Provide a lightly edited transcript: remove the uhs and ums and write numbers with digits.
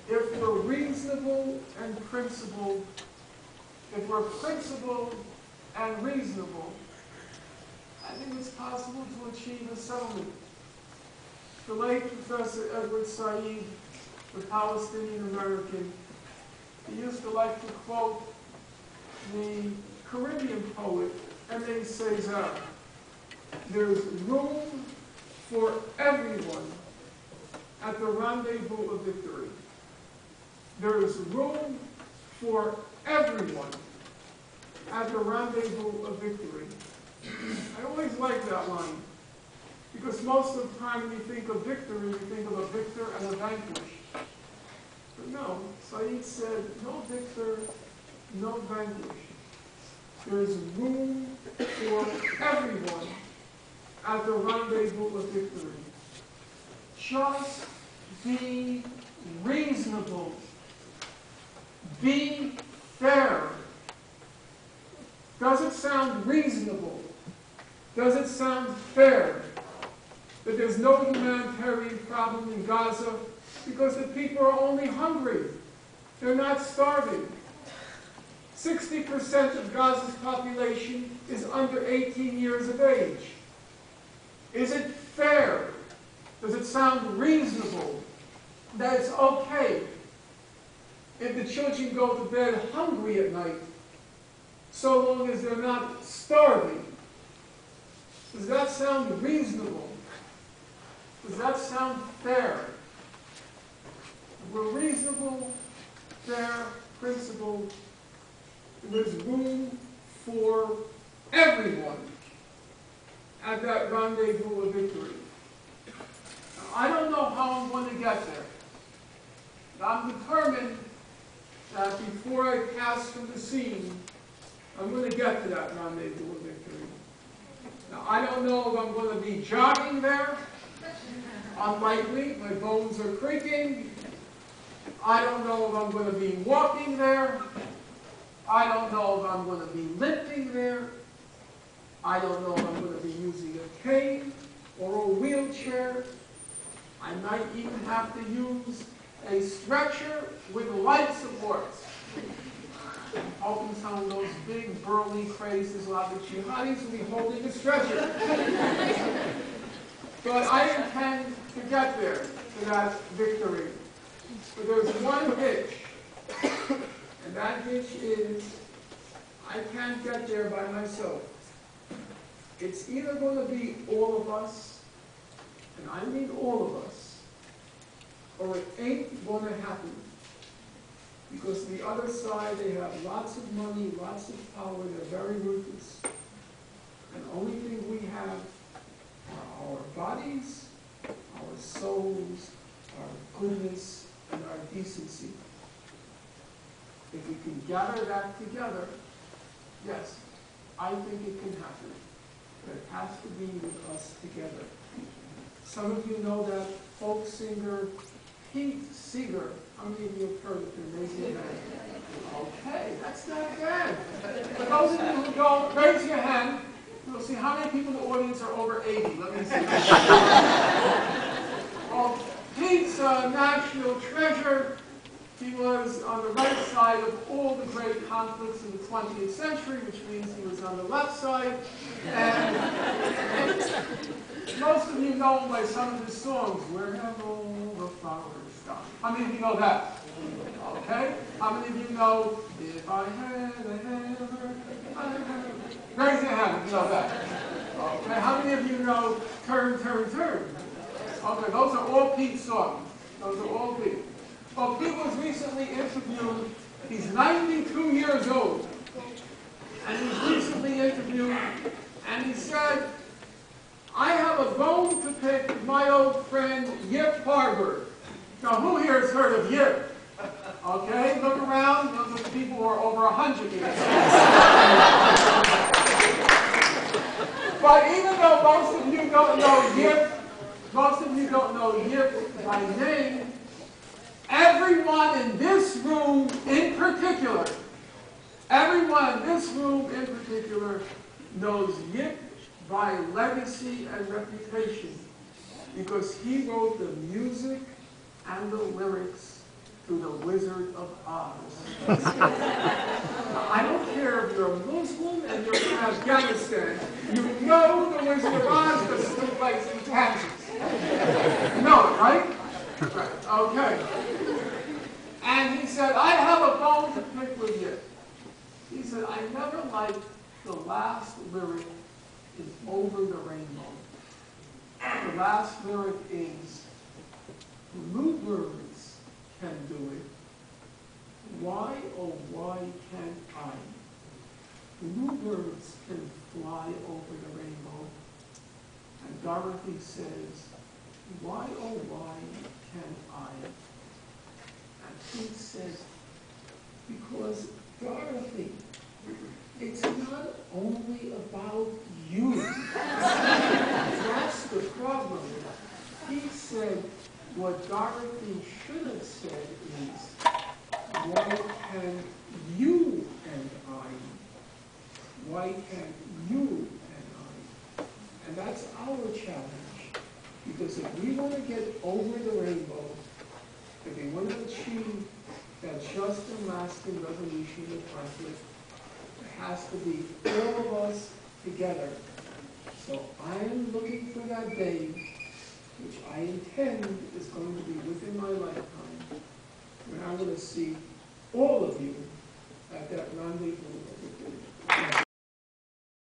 if we're reasonable and principled, if we're principled and reasonable, I think it's possible to achieve a settlement. The late Professor Edward Said, the Palestinian American, he used to like to quote the Caribbean poet Aimé Césaire. There's room for everyone at the rendezvous of victory. There is room for everyone at the rendezvous of victory. I always like that line, because most of the time when you think of victory, you think of a victor and a vanquish. But no, Said said, no victor, no vanquish. There's room for everyone at the rendezvous of victory. Just be reasonable. Be fair. Does it sound reasonable? Does it sound fair that there's no humanitarian problem in Gaza because the people are only hungry? They're not starving. 60% of Gaza's population is under 18 years of age. Is it fair? Does it sound reasonable that it's okay if the children go to bed hungry at night, so long as they're not starving? Does that sound reasonable? Does that sound fair? We're reasonable, fair, principled. There's room for everyone at that rendezvous of victory. Now, I don't know how I'm going to get there. But I'm determined that before I pass from the scene, I'm going to get to that rendezvous of victory. Now, I don't know if I'm going to be jogging there. Unlikely. My bones are creaking. I don't know if I'm going to be walking there. I don't know if I'm going to be limping there. I don't know if I'm going to be using a cane or a wheelchair. I might even have to use a stretcher with life supports. I'm hoping some of those big, burly, crazy Islamic jihadis will be holding a stretcher. But I intend to get there, to that victory. But there's one hitch, and that hitch is I can't get there by myself. It's either going to be all of us, and I mean all of us, or it ain't going to happen. Because the other side, they have lots of money, lots of power, they're very ruthless. And the only thing we have are our bodies, our souls, our goodness, and our decency. If we can gather that together, yes, I think it can happen. But it has to be with us together. Some of you know that folk singer, Pete Seeger. How many of you have heard of him? Raise your hand. Okay, that's not bad. For those of you who don't, raise your hand. We'll see how many people in the audience are over 80. Let me see. Well, Pete's a national treasure. He was on the right side of all the great conflicts in the 20th century, which means he was on the left side. And most of you know him by some of his songs, Where Have All the Flowers Gone? How many of you know that? Okay. How many of you know, If I Had a Hammer, I Had... Raise your hand if you know that. Okay. How many of you know Turn, Turn, Turn? Okay, those are all Pete's songs. Those are all Pete. Well, Pete was recently interviewed. He's 92 years old. And he was recently interviewed, and he said, I have a bone to pick with my old friend Yip Harburg. Now, who here has heard of Yip? Okay, look around. Those are people who are over 100 years old. But even though most of you don't know Yip, most of you don't know Yip by name, everyone in this room in particular, everyone in this room in particular knows Yip by legacy and reputation because he wrote the music and the lyrics to the Wizard of Oz. Now, I don't care if you're a Muslim and you're from Afghanistan, you know the Wizard of Oz because it took place in Kansas. You know it, right? Right, okay. And he said, I have a bone to pick with you. He said, I never liked the last lyric is over the rainbow. The last lyric is, bluebirds can do it. Why, oh, why can't I? Bluebirds can fly over the rainbow. And Dorothy says, why, oh, why can't I? And he says, because, Dorothy, it's not only about you. That's the problem. He said, what Dorothy should have said is, why can't you and I? Why can't you and I? And that's our challenge. Because if we want to get over the rainbow, if we want to achieve that just and lasting resolution of conflict, it has to be all of us together. So I am looking for that day, which I intend is going to be within my lifetime, when I'm going to see all of you at that rendezvous